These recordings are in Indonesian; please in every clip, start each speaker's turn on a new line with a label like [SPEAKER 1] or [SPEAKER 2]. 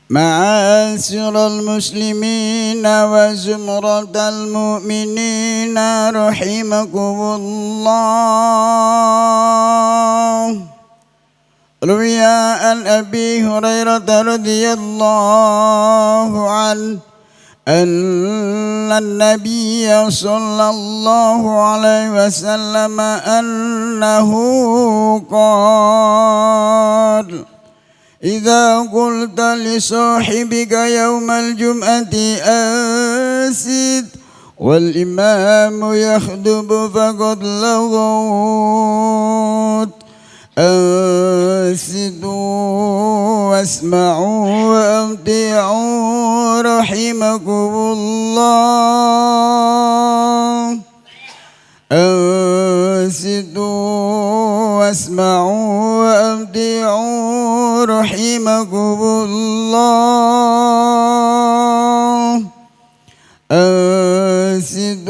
[SPEAKER 1] معاشر المسلمين وزمرة المؤمنين رحمكم الله. روي عن أبي هريرة رضي الله عنه أن النبي صلى الله عليه وسلم أنه قال: إذا قلت لصاحبك يوم الجمعة أنصت والإمام يخطب فقد لغوت. أنصتوا واسمعوا وأطيعوا رحمكم الله. أنصتوا واسمعوا وأطيعوا رحمكم الله. أنصتوا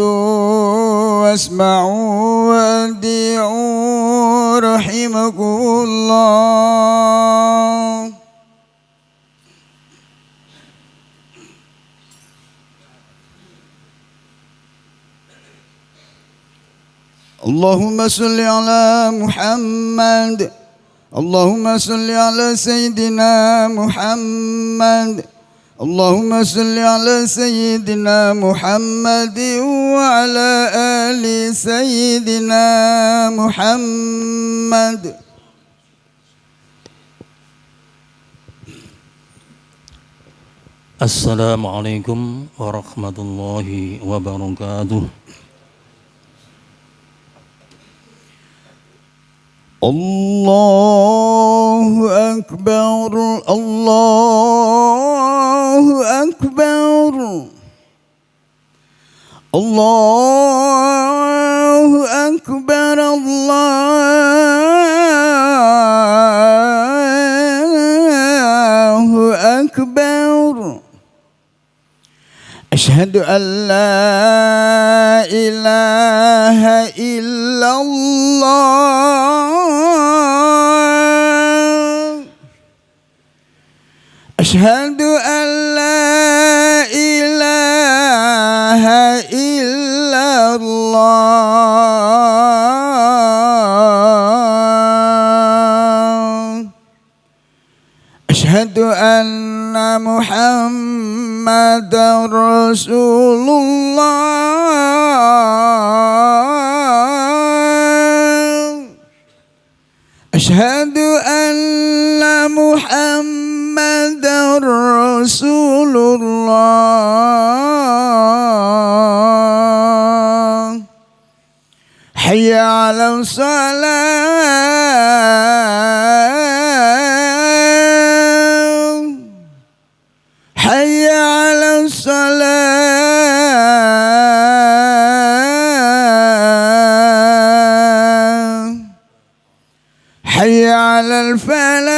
[SPEAKER 1] واسمعوا وأطيعوا رحمكم الله. اللهم صل على محمد. اللهم صل على سيدنا محمد. اللهم صل على سيدنا محمد وعلى آل سيدنا محمد.
[SPEAKER 2] Assalamualaikum warahmatullahi wabarakatuh.
[SPEAKER 1] Allahu Akbar, Allahu Akbar, Allahu Akbar, Allahu Akbar. Asyhadu an la ilaha illallah. Asyhadu an la ilaha illallah. Asyhadu anna Muhammadar Rasulullah. Asyhadu anna Muhammadar Rasulullah. Hayya 'alas salat. Hayya 'alas salat. Hayya 'alal falah.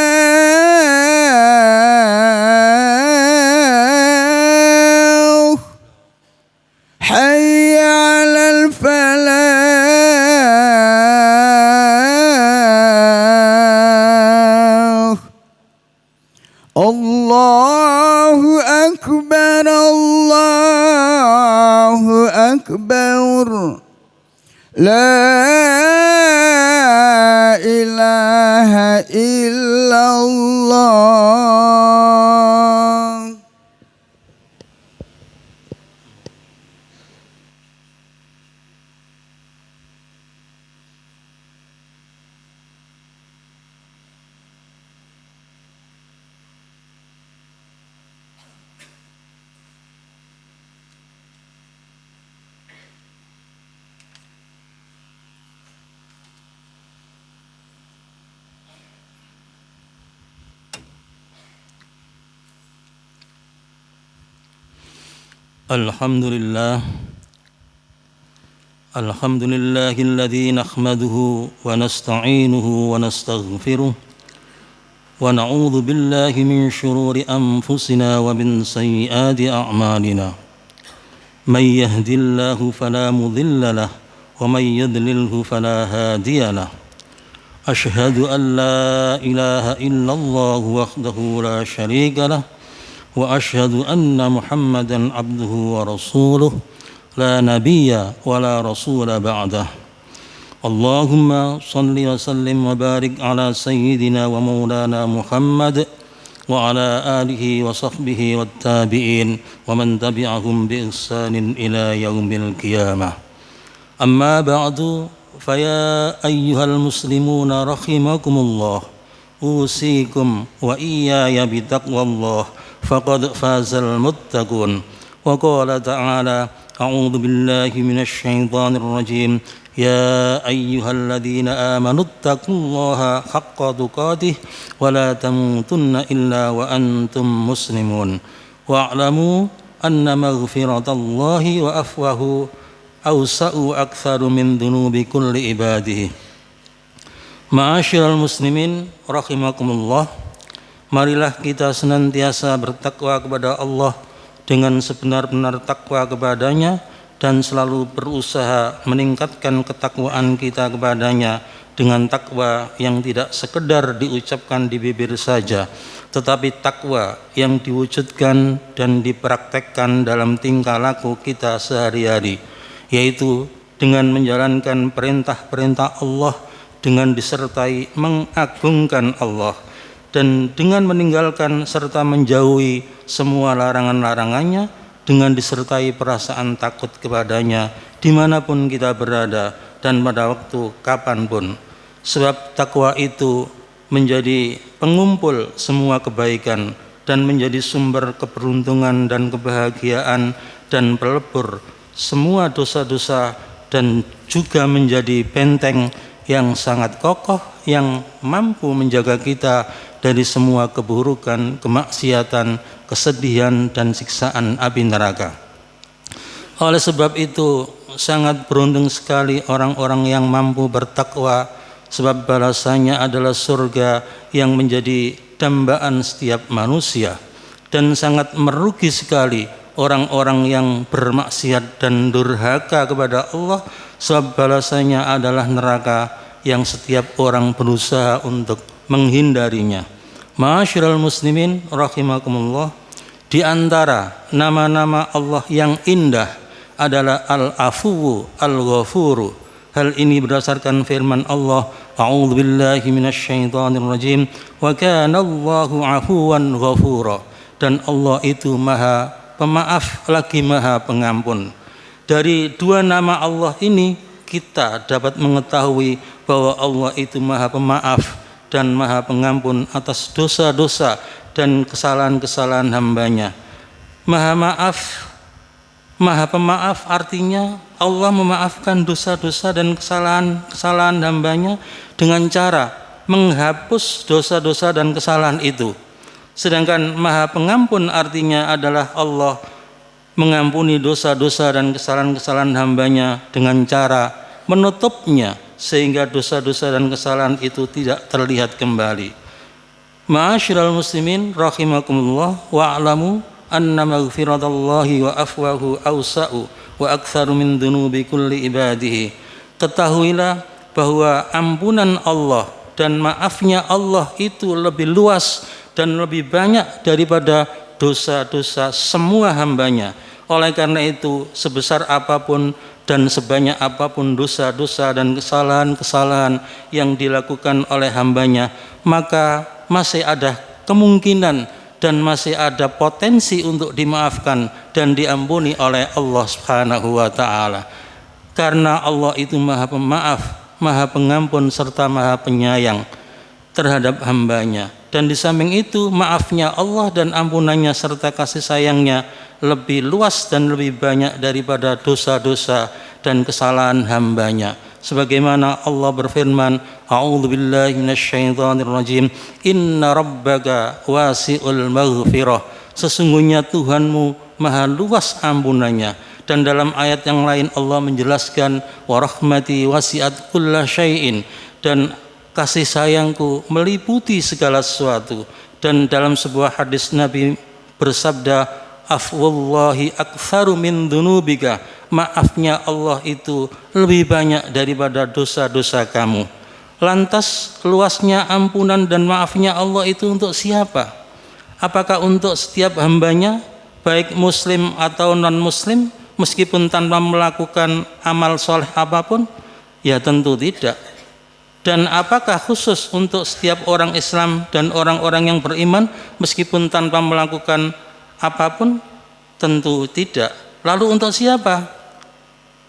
[SPEAKER 1] Hayya 'alal falah. Allahu Akbar, Allahu Akbar. La ilaha illallah.
[SPEAKER 2] Alhamdulillah. Alhamdulillahilladzi nahmaduhu wa nasta'inuhu wa nastaghfiruh wa na'udzu billahi min shururi anfusina wa min sayyiati a'malina. May yahdihillahu fala mudilla lahu wa may yudlilhu fala hadiya lahu. Asyhadu an la ilaha illallah wahdahu la syarika lahu وأشهد أن محمدا عبده ورسوله لا نبي ولا رسول بعده اللهم صل وسلم وبارك على سيدنا ومولانا محمد وعلى آله وصحبه والتابعين ومن تبعهم بإحسان إلى يوم القيامة أما بعد فيا أيها المسلمون رحمكم الله أوصيكم وإياي بتقوى الله فقد فاز المتقون وقال تعالى أعوذ بالله من الشيطان الرجيم يا أيها الذين آمنوا اتقوا الله حق تقاته ولا تموتن إلا وأنتم مسلمون واعلموا أن مغفرة الله وعفوه أوسع أكثر من ذنوب كل عباده. Ma'asyiral muslimin rahimakumullah, marilah kita senantiasa bertakwa kepada Allah dengan sebenar-benar takwa kepadanya dan selalu berusaha meningkatkan ketakwaan kita kepadanya dengan takwa yang tidak sekedar diucapkan di bibir saja, tetapi takwa yang diwujudkan dan dipraktekkan dalam tingkah laku kita sehari-hari, yaitu dengan menjalankan perintah-perintah Allah dengan disertai mengagungkan Allah dan dengan meninggalkan serta menjauhi semua larangan-larangannya dengan disertai perasaan takut kepadanya dimanapun kita berada dan pada waktu kapanpun. Sebab takwa itu menjadi pengumpul semua kebaikan dan menjadi sumber keberuntungan dan kebahagiaan dan pelebur semua dosa-dosa dan juga menjadi benteng yang sangat kokoh yang mampu menjaga kita dari semua keburukan, kemaksiatan, kesedihan dan siksaan api neraka. Oleh sebab itu sangat beruntung sekali orang-orang yang mampu bertakwa, sebab balasannya adalah surga yang menjadi dambaan setiap manusia, dan sangat merugi sekali orang-orang yang bermaksiat dan durhaka kepada Allah, sebab balasannya adalah neraka yang setiap orang berusaha untuk menghindarinya. Ma'asyiral muslimin rahimakumullah, di antara nama-nama Allah yang indah adalah Al-Afuwu Al-Ghafuru. Hal ini berdasarkan firman Allah, A'udzu billahi minasyaitonir rajim, wa kana Allahu 'afuwan ghafura. Dan Allah itu Maha Pemaaf lagi Maha Pengampun. Dari dua nama Allah ini kita dapat mengetahui bahwa Allah itu Maha Pemaaf dan Maha Pengampun atas dosa-dosa dan kesalahan-kesalahan hambanya. Maha Maaf, Maha Pemaaf artinya Allah memaafkan dosa-dosa dan kesalahan hambanya dengan cara menghapus dosa-dosa dan kesalahan itu. Sedangkan Maha Pengampun artinya adalah Allah mengampuni dosa-dosa dan kesalahan-kesalahan hambanya dengan cara menutupnya sehingga dosa-dosa dan kesalahan itu tidak terlihat kembali. Ma'asyiral muslimin rahimakumullah, wa'lamu anna maghfiratallahi wa afwahu awsa'u wa aktsaru min dunubi kulli ibadihi. Ketahuilah bahwa ampunan Allah dan maafnya Allah itu lebih luas dan lebih banyak daripada dosa-dosa semua hambanya. Oleh karena itu, sebesar apapun dan sebanyak apapun dosa-dosa dan kesalahan-kesalahan yang dilakukan oleh hambanya, maka masih ada kemungkinan dan masih ada potensi untuk dimaafkan dan diampuni oleh Allah Subhanahu wa ta'ala. Karena Allah itu Maha Pemaaf, Maha Pengampun serta Maha Penyayang terhadap hambanya. Dan di samping itu maafnya Allah dan ampunannya serta kasih sayangnya lebih luas dan lebih banyak daripada dosa-dosa dan kesalahan hambanya. Sebagaimana Allah berfirman, A'udzu billahi minasyaitonir rajim, Inna rabbaka wasi'ul maghfirah. Sesungguhnya Tuhanmu maha luas ampunannya. Dan dalam ayat yang lain Allah menjelaskan, wa rahmati wasi'at kulla syai'in, dan kasih sayangku meliputi segala sesuatu. Dan dalam sebuah hadis Nabi bersabda, afwallahi aktsaru min dzunubika, maafnya Allah itu lebih banyak daripada dosa-dosa kamu. Lantas luasnya ampunan dan maafnya Allah itu untuk siapa? Apakah untuk setiap hambanya, baik muslim atau non-muslim, meskipun tanpa melakukan amal soleh apapun? Ya tentu tidak. Dan apakah khusus untuk setiap orang Islam dan orang-orang yang beriman meskipun tanpa melakukan apapun? Tentu tidak. Lalu untuk siapa?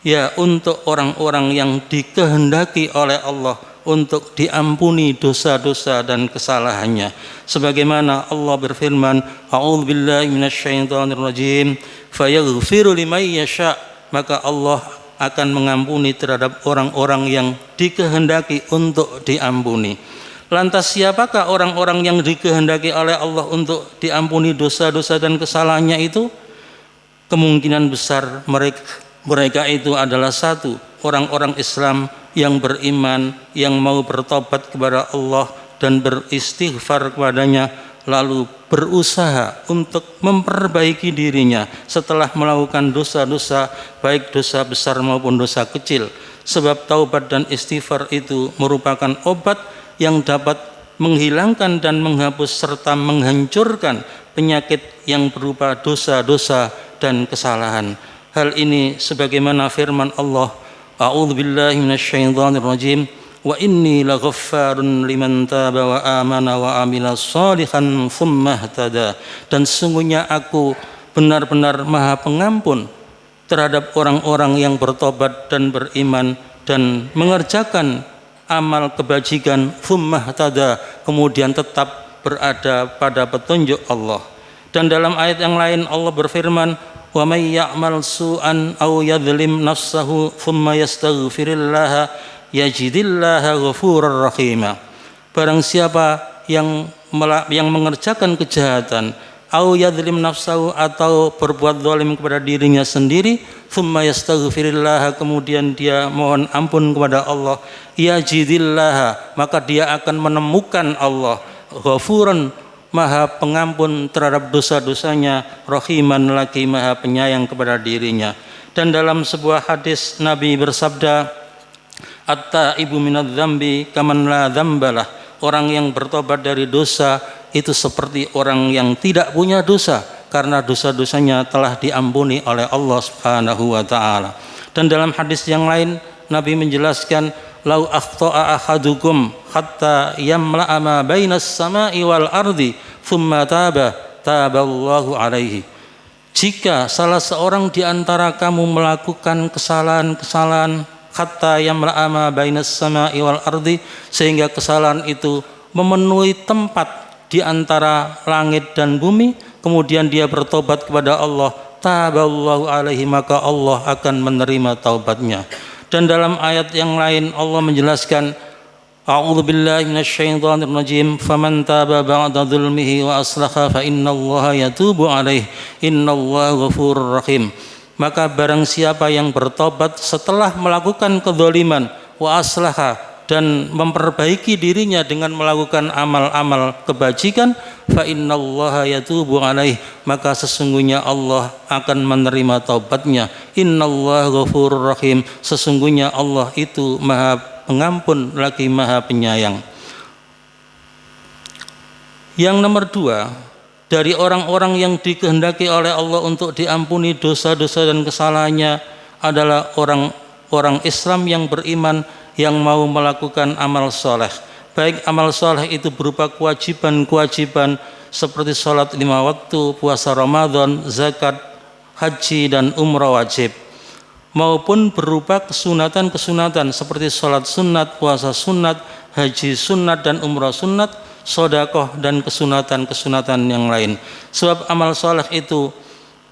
[SPEAKER 2] Ya untuk orang-orang yang dikehendaki oleh Allah untuk diampuni dosa-dosa dan kesalahannya. Sebagaimana Allah berfirman, A'udzubillahi minasyaitonirrajim, fayaghfiru liman yasha, maka Allah akan mengampuni terhadap orang-orang yang dikehendaki untuk diampuni. Lantas siapakah orang-orang yang dikehendaki oleh Allah untuk diampuni dosa-dosa dan kesalahannya itu? Kemungkinan besar mereka itu adalah satu, orang-orang Islam yang beriman, yang mau bertobat kepada Allah dan beristighfar kepadanya, lalu berusaha untuk memperbaiki dirinya setelah melakukan dosa-dosa, baik dosa besar maupun dosa kecil. Sebab taubat dan istighfar itu merupakan obat yang dapat menghilangkan dan menghapus serta menghancurkan penyakit yang berupa dosa-dosa dan kesalahan. Hal ini sebagaimana firman Allah, A'udzubillahi minasyaitonirrajim, wa inni laghaffarun liman taba wa amana wa amila shalihan tsumma ihtada. Dan sungguhnya aku benar-benar Maha Pengampun terhadap orang-orang yang bertobat dan beriman dan mengerjakan amal kebajikan, tsumma ihtada, kemudian tetap berada pada petunjuk Allah. Dan dalam ayat yang lain Allah berfirman, wa may ya'mal su'an aw yadhlim nafsahu thumma yastaghfirillaha yajidillaha ghafurur rahima. Barang siapa yang mengerjakan kejahatan, aw yadhlim nafsahu, atau berbuat zalim kepada dirinya sendiri, thumma yastaghfirillaha, kemudian dia mohon ampun kepada Allah, yajidillaha, maka dia akan menemukan Allah, ghafuran, Maha Pengampun terhadap dosa-dosanya, rahiman, lagi Maha Penyayang kepada dirinya. Dan dalam sebuah hadis Nabi bersabda, at-taibu minadz-dzambi kaman la dzambalah, orang yang bertobat dari dosa itu seperti orang yang tidak punya dosa karena dosa-dosanya telah diampuni oleh Allah Subhanahu wa taala. Dan dalam hadis yang lain Nabi menjelaskan, lau akhta'a ahadukum hatta yamla'a ma bainas sama'i wal ardi thumma taballahu alaihi. Jika salah seorang di antara kamu melakukan kesalahan-kesalahan, hatta yamla'a ma bainas sama'i wal ardi, sehingga kesalahan itu memenuhi tempat di antara langit dan bumi, kemudian dia bertobat kepada Allah, taballahu alaihi, maka Allah akan menerima taubatnya. Dan dalam ayat yang lain Allah menjelaskan, A'udzubillahi minasyaitonirrajim, faman taba ba'da dzulmihi wa aslaha fa innallaha yatubu alaihi innallaha ghafurur rahim. Maka barang siapa yang bertobat setelah melakukan kezaliman, wa aslaha, dan memperbaiki dirinya dengan melakukan amal-amal kebajikan, fa innallaha yatubu alaihi, maka sesungguhnya Allah akan menerima taubatnya. Innallaha ghafurur rahim, sesungguhnya Allah itu Maha Pengampun lagi Maha Penyayang. Yang nomor dua, dari orang-orang yang dikehendaki oleh Allah untuk diampuni dosa-dosa dan kesalahannya adalah orang-orang Islam yang beriman, yang mau melakukan amal soleh. Baik amal soleh itu berupa kewajiban-kewajiban seperti sholat 5 waktu, puasa Ramadan, zakat, haji dan umrah wajib, maupun berupa kesunatan-kesunatan seperti sholat sunat, puasa sunat, haji sunat dan umrah sunat, sedekah dan kesunatan-kesunatan yang lain. Sebab amal soleh itu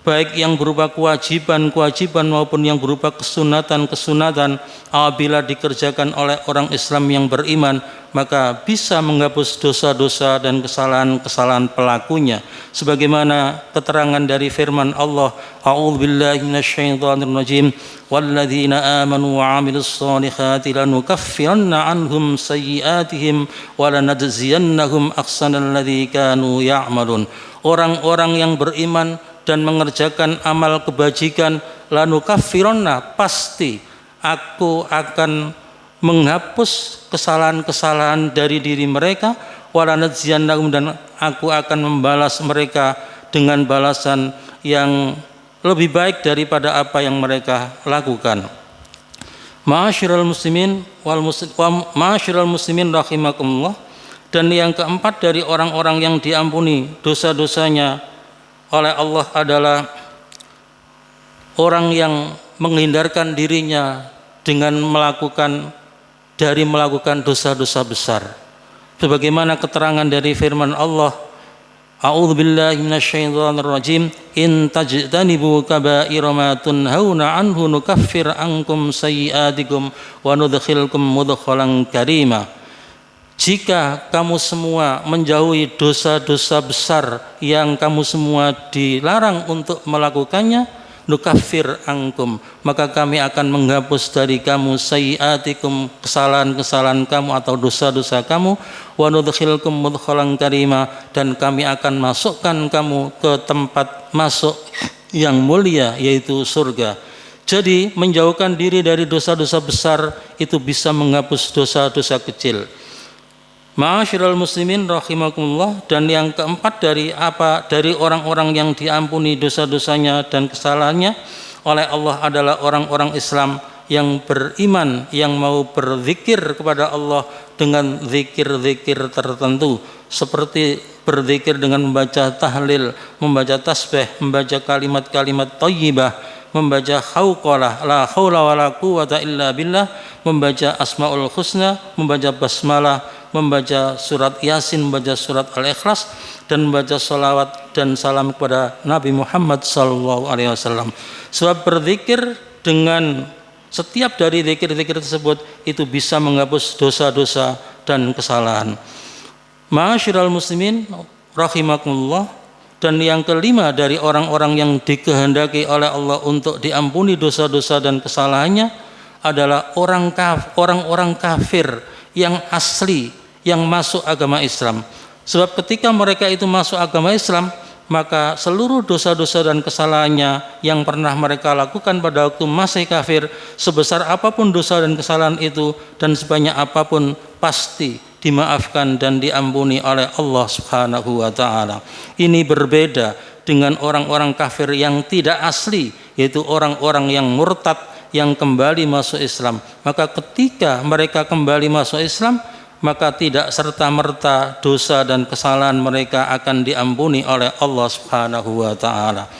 [SPEAKER 2] baik yang berupa kewajiban-kewajiban maupun yang berupa kesunatan-kesunatan, apabila dikerjakan oleh orang Islam yang beriman, maka bisa menghapus dosa-dosa dan kesalahan-kesalahan pelakunya. Sebagaimana keterangan dari firman Allah, A'udzubillahi minasyaitonirrajim, walladzina amanu wa 'amilus solihati lanukaffiranna 'anhum sayyi'atihim wa lanajziyannahum ahsanal ladzi kanu ya'malun. Orang-orang yang beriman dan mengerjakan amal kebajikan, lanukaffiranna, pasti aku akan menghapus kesalahan-kesalahan dari diri mereka, walanajziyannahum, dan aku akan membalas mereka dengan balasan yang lebih baik daripada apa yang mereka lakukan. Ma'asyiral muslimin ma'asyiral muslimin rahimakumullah. Dan yang keempat dari orang-orang yang diampuni dosa-dosanya oleh Allah adalah orang yang menghindarkan dirinya dengan melakukan dosa-dosa besar. Sebagaimana keterangan dari firman Allah, A'udzubillahi minasyaitonirrajim, in tajtanibu kaba'ira ma tunhauna anhu nukaffir ankum sayyi'atikum wa nudkhilkum mudkhalan karima. Jika kamu semua menjauhi dosa-dosa besar yang kamu semua dilarang untuk melakukannya, nukaffir ankum, maka kami akan menghapus dari kamu sayyi'atikum, kesalahan-kesalahan kamu atau dosa-dosa kamu, wa nudkhilkum mudkhalan karima, dan kami akan masukkan kamu ke tempat masuk yang mulia, yaitu surga. Jadi menjauhkan diri dari dosa-dosa besar itu bisa menghapus dosa-dosa kecil. Ma'asyiral muslimin rahimakumullah. Dan yang keempat dari orang-orang yang diampuni dosa-dosanya dan kesalahannya oleh Allah adalah orang-orang Islam yang beriman, yang mau berzikir kepada Allah dengan zikir-zikir tertentu, seperti berzikir dengan membaca tahlil, membaca tasbih, membaca kalimat-kalimat thayyibah, membaca hauqalah, la haula wala quwata illa billah, membaca asmaul husna, membaca basmalah, membaca surat Yasin, membaca surat Al-Ikhlas, dan membaca salawat dan salam kepada Nabi Muhammad SAW. Sebab berzikir dengan setiap dari zikir-zikir tersebut itu bisa menghapus dosa-dosa dan kesalahan. Ma'asyiral muslimin rahimakumullah. Dan yang kelima dari orang-orang yang dikehendaki oleh Allah untuk diampuni dosa-dosa dan kesalahannya adalah orang-orang kafir yang asli yang masuk agama Islam. Sebab ketika mereka itu masuk agama Islam, maka seluruh dosa-dosa dan kesalahannya yang pernah mereka lakukan pada waktu masih kafir, sebesar apapun dosa dan kesalahan itu dan sebanyak apapun, pasti dimaafkan dan diampuni oleh Allah Subhanahu wa taala. Ini berbeda dengan orang-orang kafir yang tidak asli, yaitu orang-orang yang murtad yang kembali masuk Islam. Maka ketika mereka kembali masuk Islam, maka tidak serta-merta dosa dan kesalahan mereka akan diampuni oleh Allah Subhanahu wa taala.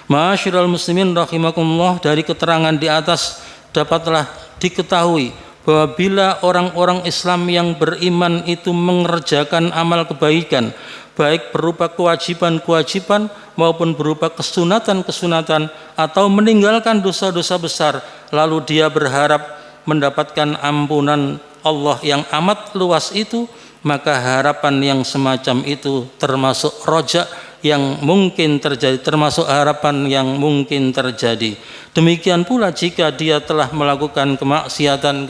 [SPEAKER 2] Ma'asyiral muslimin rahimakumullah, dari keterangan di atas dapatlah diketahui bahwa bila orang-orang Islam yang beriman itu mengerjakan amal kebaikan, baik berupa kewajiban-kewajiban maupun berupa kesunatan-kesunatan, atau meninggalkan dosa-dosa besar, lalu dia berharap mendapatkan ampunan Allah yang amat luas itu, maka harapan yang semacam itu termasuk roja yang mungkin terjadi, termasuk harapan yang mungkin terjadi. Demikian pula jika dia telah melakukan kemaksiatan,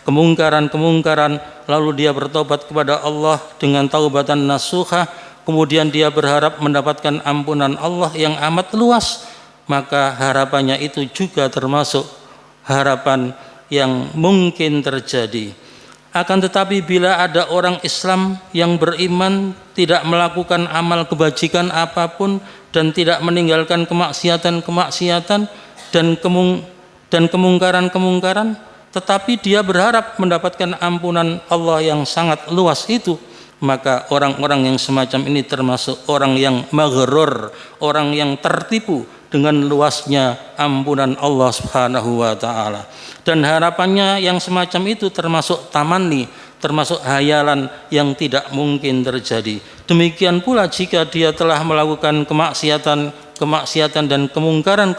[SPEAKER 2] kemungkaran, lalu dia bertobat kepada Allah dengan taubatan nasuha, kemudian dia berharap mendapatkan ampunan Allah yang amat luas, maka harapannya itu juga termasuk harapan yang mungkin terjadi. Akan tetapi bila ada orang Islam yang beriman, tidak melakukan amal kebajikan apapun dan tidak meninggalkan kemaksiatan dan kemungkaran, tetapi dia berharap mendapatkan ampunan Allah yang sangat luas itu, maka orang-orang yang semacam ini termasuk orang yang maghrur, orang yang tertipu dengan luasnya ampunan Allah Subhanahu wa taala. Dan harapannya yang semacam itu termasuk tamanni, termasuk hayalan yang tidak mungkin terjadi. Demikian pula jika dia telah melakukan kemaksiatan dan kemungkaran,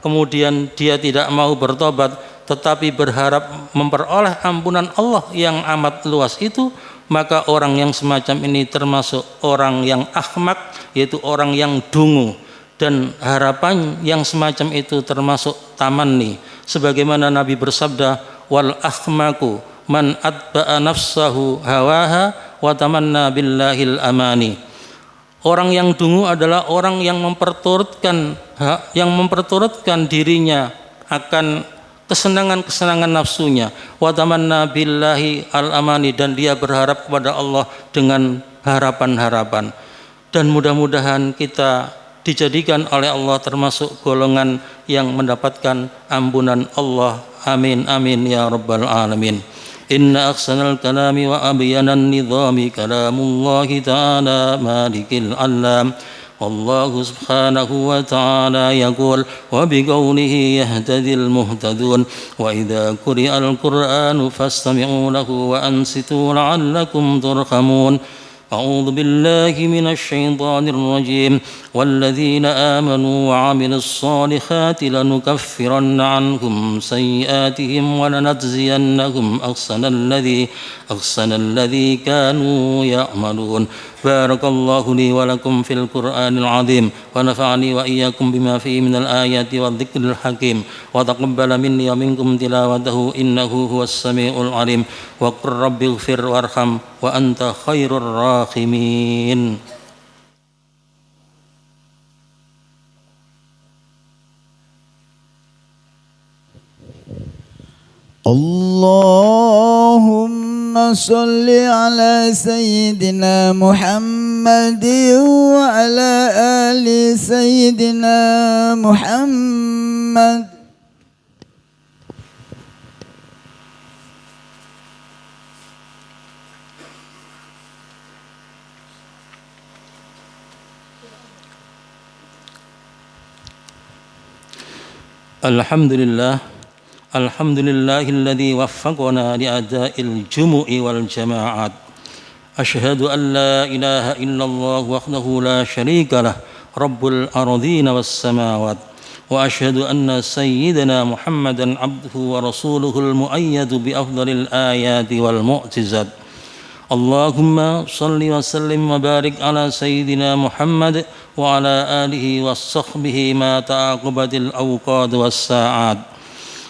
[SPEAKER 2] kemudian dia tidak mau bertobat tetapi berharap memperoleh ampunan Allah yang amat luas itu, maka orang yang semacam ini termasuk orang yang ahmak, yaitu orang yang dungu. Dan harapan yang semacam itu termasuk tamanni, sebagaimana Nabi bersabda, wal ahmaku man atba'a nafsahu hawaha wa tamanna billahil amani. Orang yang dungu adalah orang yang memperturutkan dirinya akan kesenangan-kesenangan nafsunya. Wa tamanna billahi al-amani, dan dia berharap kepada Allah dengan harapan-harapan. Dan mudah-mudahan kita dijadikan oleh Allah termasuk golongan yang mendapatkan ampunan Allah. Amin amin ya rabbal alamin. Inna ahsanal kalami wa abyanan nizami kalamullahi ta'ala malikil alam. والله سبحانه وتعالى يقول وبقوله يهتدي المهتدون وإذا قرئ القرآن فاستمعوا له وأنصتوا لعلكم ترحمون. أعوذ بالله من الشيطان الرجيم. والذين آمنوا وعملوا الصالحات لنكفرن عنهم سيئاتهم ولنجزينهم أحسن الذي كانوا يعملون. بارك الله لي ولكم في القرآن العظيم ونفعني وإياكم بما فيه من الآيات والذكر الحكيم وتقبل مني ومنكم تلاوته إنه هو السميع العليم. وقل رب اغفر وارحم وأنت خير الراحمين.
[SPEAKER 1] اللهم صل على سيدنا محمد وعلى آل سيدنا محمد.
[SPEAKER 2] الحمد لله الذي وفقنا لأداء الجمع والجماعات. أشهد أن لا إله إلا الله وحده لا شريك له رب الأرضين والسماوات. وأشهد أن سيدنا محمدا عبده ورسوله المؤيد بأفضل الآيات والمعجزات. اللهم صل وسلم وبارك على سيدنا محمد وعلى آله وصحبه ما تعاقبت الأوقات والساعات.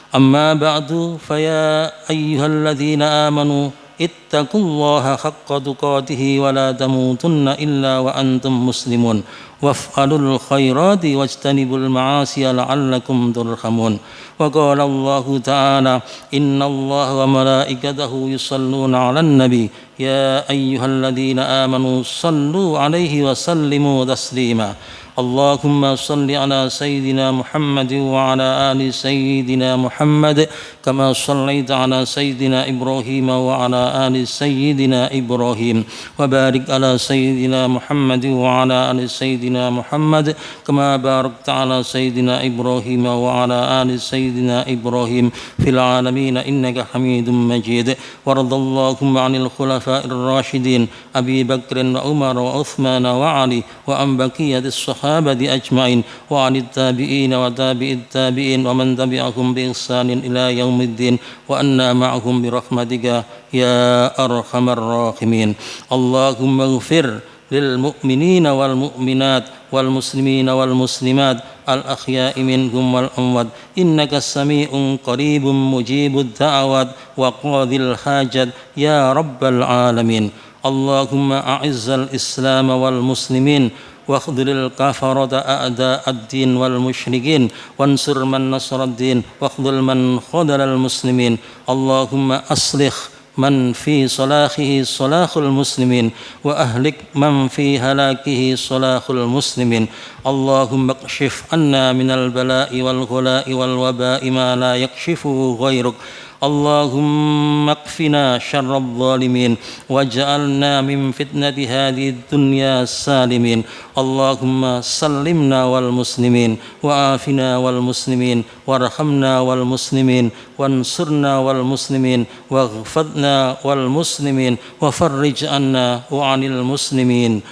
[SPEAKER 2] أما بعد، فيا أيها الذين آمنوا اتقوا الله حق تقاته ولا تموتن إلا وأنتم مسلمون وافعلوا الخيرات واجتنبوا المعاصي لعلكم ترحمون. وقال الله تعالى إن الله وملائكته يصلون على النبي يا أيها الذين آمنوا صلوا عليه وسلموا تسليما. اللهم صل على سيدنا محمد وعلى آل سيدنا محمد كما صليت على سيدنا إبراهيم وعلى آل سيدنا إبراهيم. وبارك على سيدنا محمد وعلى آل سيدنا محمد كما باركت على سيدنا إبراهيم وعلى آل سيدنا إبراهيم في العالمين إنك حميد مجيد. وارض اللهم عن الخلفاء الراشدين أبي بكر وعمر وعثمان وعلي وعن بقية الصحابة أجمعين وعن التابعين وتابع التابعين ومن تبعهم بإحسان إلى يوم الدين وأنا معهم برحمتك يا أرحم الراحمين. اللهم اغفر للمؤمنين والمؤمنات والمسلمين والمسلمات الأحياء منهم والأموات إنك سميع قريب مجيب الدعوات وقاضي الحاجات يا رب العالمين. اللهم أعز الإسلام والمسلمين واخذل الكفرة أعداء الدين والمشركين وانصر من نصر الدين واخذل من خذل المسلمين. اللهم أصلح من في صلاحه صلاح المسلمين وأهلك من في هلاكه صلاح المسلمين. اللهم اكشف عنا من البلاء والغلاء والوباء ما لا يكشفه غيرك. اللهم اكفنا شر الظالمين واجعلنا من فتنة هذه الدنيا السالمين. اللهم سلمنا والمسلمين وعافنا والمسلمين وارحمنا والمسلمين وانصرنا والمسلمين واغفرنا والمسلمين وفرج عنا وعن المسلمين.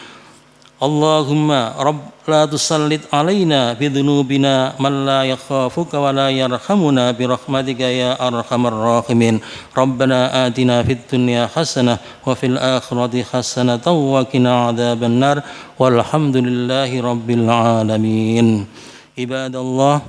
[SPEAKER 2] اللهم رب لا تسلط علينا بذنوبنا من لا يخافك ولا يرحمنا برحمتك يا أرحم الراحمين. ربنا آتنا في الدنيا حسنة وفي الآخرة حسنة وقنا عذاب النار والحمد لله رب العالمين. عباد الله،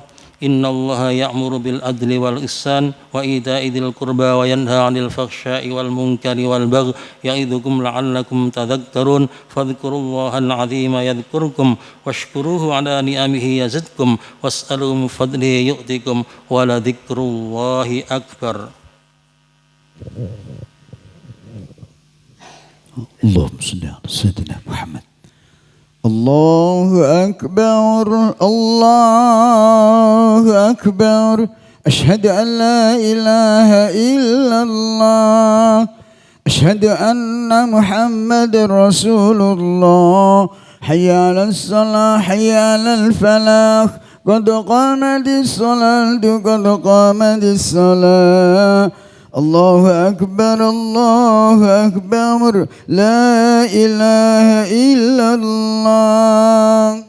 [SPEAKER 2] إن الله يأمر بالعدل والإحسان وإيتاء ذي القربى وينهى عن الفحشاء والمنكر والبغي يعظكم لعلكم تذكرون فاذكروا الله العظيم يذكركم واشكروه على نعمه يزدكم واسألوا من فضله يؤتكم ولذكر الله أكبر.
[SPEAKER 1] اللهم صل على سيدنا محمد. الله أكبر الله أكبر أشهد أن لا إله إلا الله أشهد أن محمد رسول الله حي على الصلاة حي على الفلاح قد قامت الصلاة قد قامت الصلاة الله أكبر لا إله إلا الله.